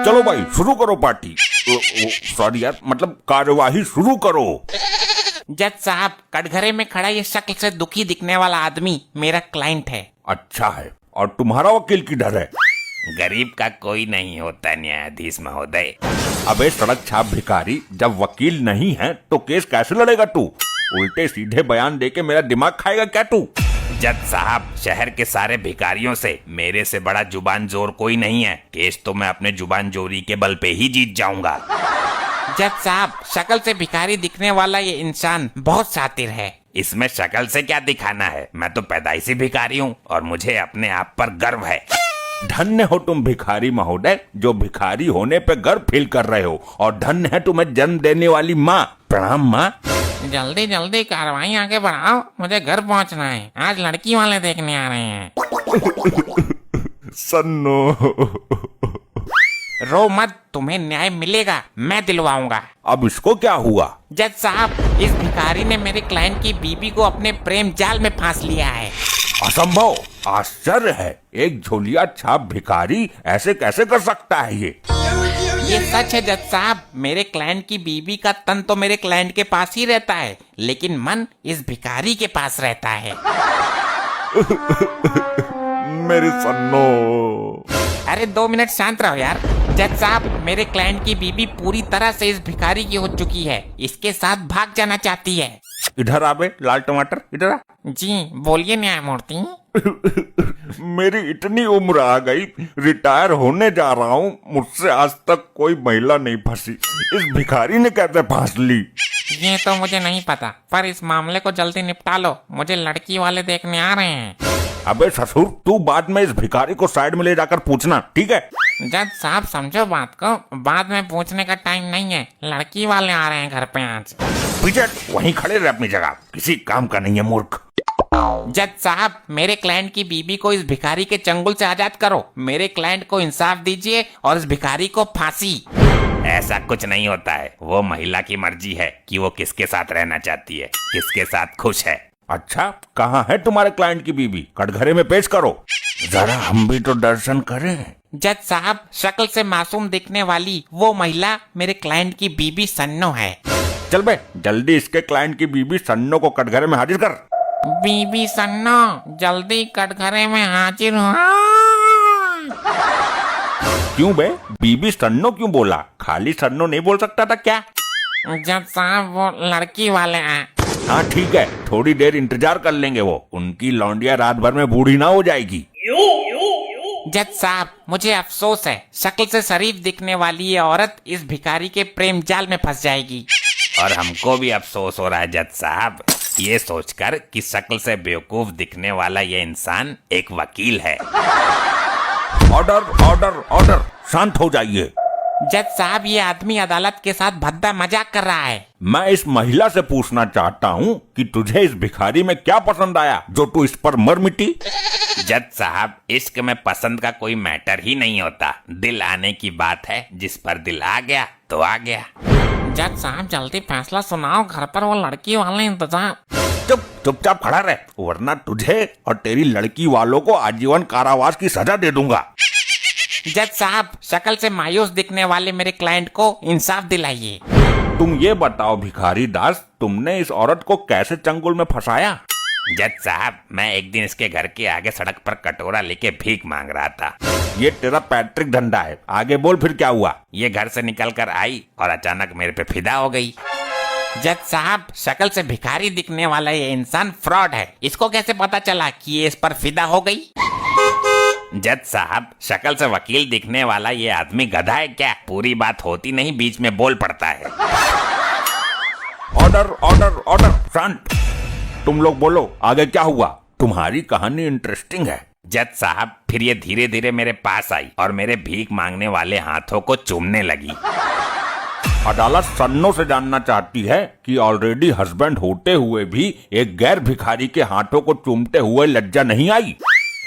चलो भाई शुरू करो पार्टी। सॉरी यार, मतलब कार्यवाही शुरू करो। जज साहब, कटघरे में खड़ा ये शक्ल से दुखी दिखने वाला आदमी मेरा क्लाइंट है। अच्छा है, और तुम्हारा वकील किधर है? गरीब का कोई नहीं होता न्यायाधीश महोदय। अबे सड़क छाप भिखारी, जब वकील नहीं है तो केस कैसे लड़ेगा तू? उल्टे सीधे बयान देके मेरा दिमाग खाएगा क्या तू? जज साहब, शहर के सारे भिखारियों से मेरे से बड़ा जुबान जोर कोई नहीं है। केस तो मैं अपने जुबान जोरी के बल पे ही जीत जाऊंगा। जज साहब, शक्ल से भिखारी दिखने वाला ये इंसान बहुत शातिर है। इसमें शक्ल से क्या दिखाना है, मैं तो पैदाइशी भिखारी हूँ और मुझे अपने आप पर गर्व है। धन्य हो तुम भिखारी महोदय, जो भिखारी होने पे गर्व फील कर रहे हो, और धन्य है तुम्हें जन्म देने वाली माँ। प्रणाम माँ। जल्दी जल्दी कार्रवाई आगे बढ़ाओ, मुझे घर पहुंचना है। आज लड़की वाले देखने आ रहे हैं। सन्नो। रो मत, तुम्हें न्याय मिलेगा, मैं दिलवाऊंगा। अब इसको क्या हुआ? जज साहब, इस भिखारी ने मेरे क्लाइंट की बीबी को अपने प्रेम जाल में फांस लिया है। असंभव, आश्चर्य है, एक झोलिया छाप भिखारी ऐसे कैसे कर सकता है ये सच है जज साहब, मेरे क्लाइंट की बीबी का तन तो मेरे क्लाइंट के पास ही रहता है, लेकिन मन इस भिखारी के पास रहता है। मेरी सन्नो। अरे 2 मिनट शांत रहो यार। जज साहब, मेरे क्लाइंट की बीबी पूरी तरह से इस भिखारी की हो चुकी है, इसके साथ भाग जाना चाहती है। इधर आ बे लाल टमाटर, इधर आ। जी बोलिए न्यायमूर्ति। मेरी इतनी उम्र आ गई, रिटायर होने जा रहा हूँ, मुझसे आज तक कोई महिला नहीं फंसी। इस भिखारी ने कैसे फांस ली? ये तो मुझे नहीं पता, पर इस मामले को जल्दी निपटा लो, मुझे लड़की वाले देखने आ रहे हैं। अबे ससुर, तू बाद में इस भिखारी को साइड में ले जाकर पूछना, ठीक है? जज साहब समझो बात को, बाद में पूछने का टाइम नहीं है, लड़की वाले आ रहे हैं घर पे आज। पीछे वहीं खड़े रहे अपनी जगह, किसी काम का नहीं है मूर्ख। जज साहब, मेरे क्लाइंट की बीबी को इस भिखारी के चंगुल से आजाद करो, मेरे क्लाइंट को इंसाफ दीजिए और इस भिखारी को फांसी। ऐसा कुछ नहीं होता है, वो महिला की मर्जी है कि वो किसके साथ रहना चाहती है, किसके साथ खुश है। अच्छा, कहाँ है तुम्हारे क्लाइंट की बीबी? कटघरे में पेश करो, जरा हम भी तो दर्शन करें। जज साहब, शक्ल से मासूम दिखने वाली वो महिला मेरे क्लाइंट की बीबी सन्नो है। चल बे, जल्दी इसके क्लाइंट की बीबी सन्नो को कटघरे में हाजिर कर। बीबी सन्नो, जल्दी कटघरे में हाजिर हो। क्यों बे, बीबी सन्नो क्यों बोला? खाली सन्नो नहीं बोल सकता था क्या? जज साहब, वो लड़की वाले हैं। हाँ ठीक है, थोड़ी देर इंतजार कर लेंगे, वो उनकी लौंडिया रात भर में बूढ़ी ना हो जाएगी। जज साहब, मुझे अफसोस है, शक्ल से शरीफ दिखने वाली ये औरत इस भिखारी के प्रेम जाल में फंस जाएगी। और हमको भी अफसोस हो रहा है जज साहब, ये सोचकर कि शक्ल से बेवकूफ दिखने वाला ये इंसान एक वकील है। ऑर्डर ऑर्डर ऑर्डर, शांत हो जाइए। जज साहब, ये आदमी अदालत के साथ भद्दा मजाक कर रहा है। मैं इस महिला से पूछना चाहता हूँ कि तुझे इस भिखारी में क्या पसंद आया जो तू इस पर मर मिटी? जज साहब, इश्क में पसंद का कोई मैटर ही नहीं होता, दिल आने की बात है, जिस पर दिल आ गया तो आ गया। जज साहब, जल्दी फैसला सुनाओ, घर पर वो लड़की वाले इंतजार। चुपचाप खड़ा रह, वरना तुझे और तेरी लड़की वालों को आजीवन कारावास की सजा दे दूंगा। जज साहब, शक्ल से मायूस दिखने वाले मेरे क्लाइंट को इंसाफ दिलाइए। तुम ये बताओ भिखारी दास, तुमने इस औरत को कैसे चंगुल में फंसाया? जज साहब, मैं एक दिन इसके घर के आगे सड़क पर कटोरा लेके भीख मांग रहा था। ये तेरा पैट्रिक धंधा है, आगे बोल फिर क्या हुआ? ये घर से निकल कर आई और अचानक मेरे पे फिदा हो गई। जज साहब, शक्ल से भिखारी दिखने वाला ये इंसान फ्रॉड है, इसको कैसे पता चला कि ये इस पर फिदा हो गई? जज साहब, शक्ल से वकील दिखने वाला ये आदमी गधा है क्या? पूरी बात होती नहीं, बीच में बोल पड़ता है। ऑर्डर ऑर्डर ऑर्डर, शांत। तुम लोग बोलो, आगे क्या हुआ? तुम्हारी कहानी इंटरेस्टिंग है। जज साहब, फिर ये धीरे धीरे मेरे पास आई और मेरे भीख मांगने वाले हाथों को चूमने लगी। अदालत सन्नो से जानना चाहती है कि ऑलरेडी हस्बैंड होते हुए भी एक गैर भिखारी के हाथों को चूमते हुए लज्जा नहीं आई?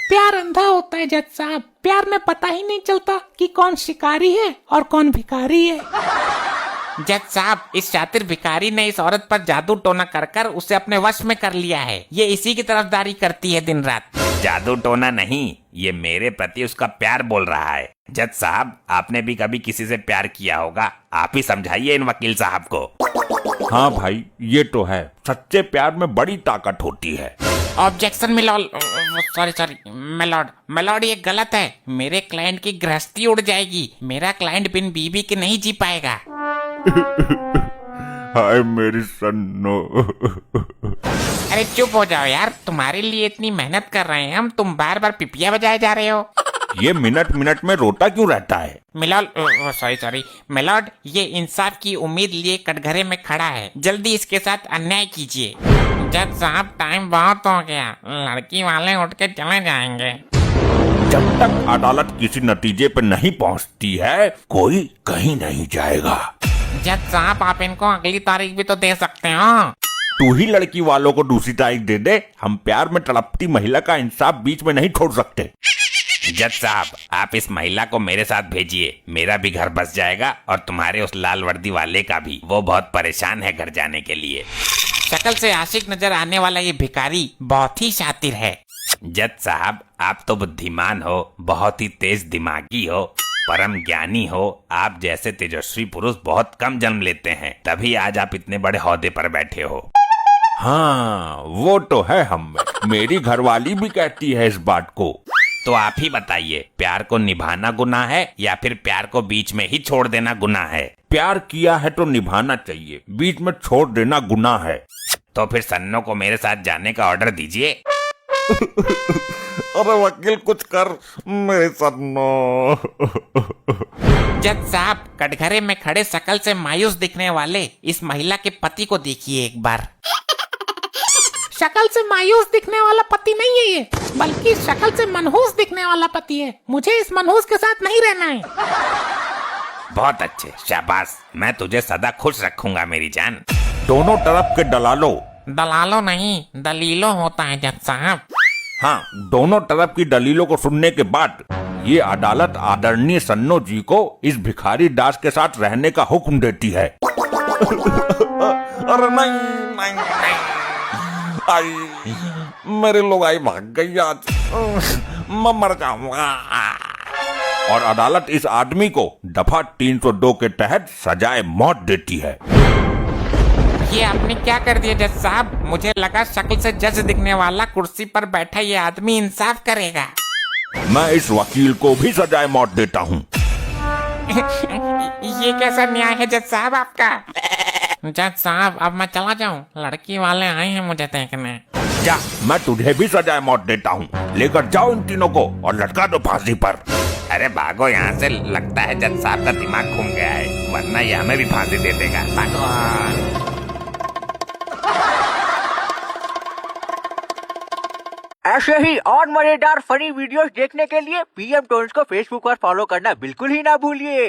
प्यार अंधा होता है जज साहब, प्यार में पता ही नहीं चलता कि कौन शिकारी है और कौन भिखारी है। जज साहब, इस शातिर भिखारी ने इस औरत पर जादू टोना कर कर उसे अपने वश में कर लिया है। ये इसी की तरफदारी करती है दिन रात। जादू टोना नहीं, ये मेरे प्रति उसका प्यार बोल रहा है। जज साहब, आपने भी कभी किसी से प्यार किया होगा, आप ही समझाइए इन वकील साहब को। हाँ भाई, ये तो है, सच्चे प्यार में बड़ी ताकत होती है। ऑब्जेक्शन मिलॉर्ड, सॉरी मिलॉर्ड, ये गलत है। मेरे क्लाइंट की गृहस्थी उड़ जाएगी। मेरा क्लाइंट बिन बीवी के नहीं जी पाएगा। हाय मेरी सन्नो। अरे चुप हो जाओ यार, तुम्हारे लिए इतनी मेहनत कर रहे हैं हम, तुम बार बार पिपिया बजाए जा रहे हो। ये मिनट मिनट में रोता क्यों रहता है? मिलॉर्ड, सॉरी मिलॉर्ड, ये इंसाफ की उम्मीद लिए कटघरे में खड़ा है, जल्दी इसके साथ अन्याय कीजिए। जज साहब, टाइम बहुत हो गया, लड़की वाले उठ के चले जाएंगे। जब तक अदालत किसी नतीजे पर नहीं पहुंचती है, कोई कहीं नहीं जाएगा। जज साहब, आप इनको अगली तारीख भी तो दे सकते हो। तू ही लड़की वालों को दूसरी तारीख दे दे, हम प्यार में तड़पती महिला का इंसाफ बीच में नहीं छोड़ सकते। जज साहब, आप इस महिला को मेरे साथ भेजिए, मेरा भी घर बस जाएगा और तुम्हारे उस लाल वर्दी वाले का भी। वो बहुत परेशान है घर जाने के लिए। शक्ल से आशिक नजर आने वाला ये भिखारी बहुत ही शातिर है। जज साहब, आप तो बुद्धिमान हो, बहुत ही तेज दिमागी हो, परम ज्ञानी हो। आप जैसे तेजस्वी पुरुष बहुत कम जन्म लेते हैं, तभी आज आप इतने बड़े ओहदे पर बैठे हो। हाँ, वो तो है हम में। मेरी घरवाली भी कहती है इस बात को। तो आप ही बताइए, प्यार को निभाना गुनाह है या फिर प्यार को बीच में ही छोड़ देना गुनाह है? प्यार किया है तो निभाना चाहिए, बीच में छोड़ देना गुनाह है। तो फिर सन्नो को मेरे साथ जाने का ऑर्डर दीजिए। अरे वकील, कुछ कर मेरे सन्नो। जज साहब, कटघरे में खड़े शकल से मायूस दिखने वाले इस महिला के पति को देखिए एक बार। शक्ल से मायूस दिखने वाला पति नहीं है ये, बल्कि शक्ल से मनहूस दिखने वाला पति है। मुझे इस मनहूस के साथ नहीं रहना है। बहुत अच्छे, शाबाश, मैं तुझे सदा खुश रखूंगा मेरी जान। दोनों तरफ के दलालों नहीं, दलीलों होता है जज साहब। हाँ, दोनों तरफ की दलीलों को सुनने के बाद ये अदालत आदरणीय सन्नो जी को इस भिखारी दास के साथ रहने का हुक्म देती है। अरे नहीं, आई मेरे लोग आई भाग गई आज, मैं मर जाऊंगा। और अदालत इस आदमी को दफा 302 के तहत सजाए मौत देती है। ये आपने क्या कर दिया जज साहब? मुझे लगा शक्ल से जज दिखने वाला कुर्सी पर बैठा ये आदमी इंसाफ करेगा। मैं इस वकील को भी सजाए मौत देता हूँ। ये कैसा न्याय है जज साहब आपका? जज साहब, अब मैं चला जाऊं? लड़की वाले आए हैं मुझे देखने। जा, मैं तुझे भी सजाए मौत देता हूँ। लेकर जाओ इन तीनों को और लटका दो फांसी पर। अरे भागो यहाँ से, लगता है जज साहब का दिमाग घूम गया है, वरना ये हमें भी फांसी दे देगा। भागो। ऐसे ही और मजेदार फनी वीडियोस देखने के लिए पीएम टोन्स को फेसबुक पर फॉलो करना बिल्कुल ही ना भूलिए।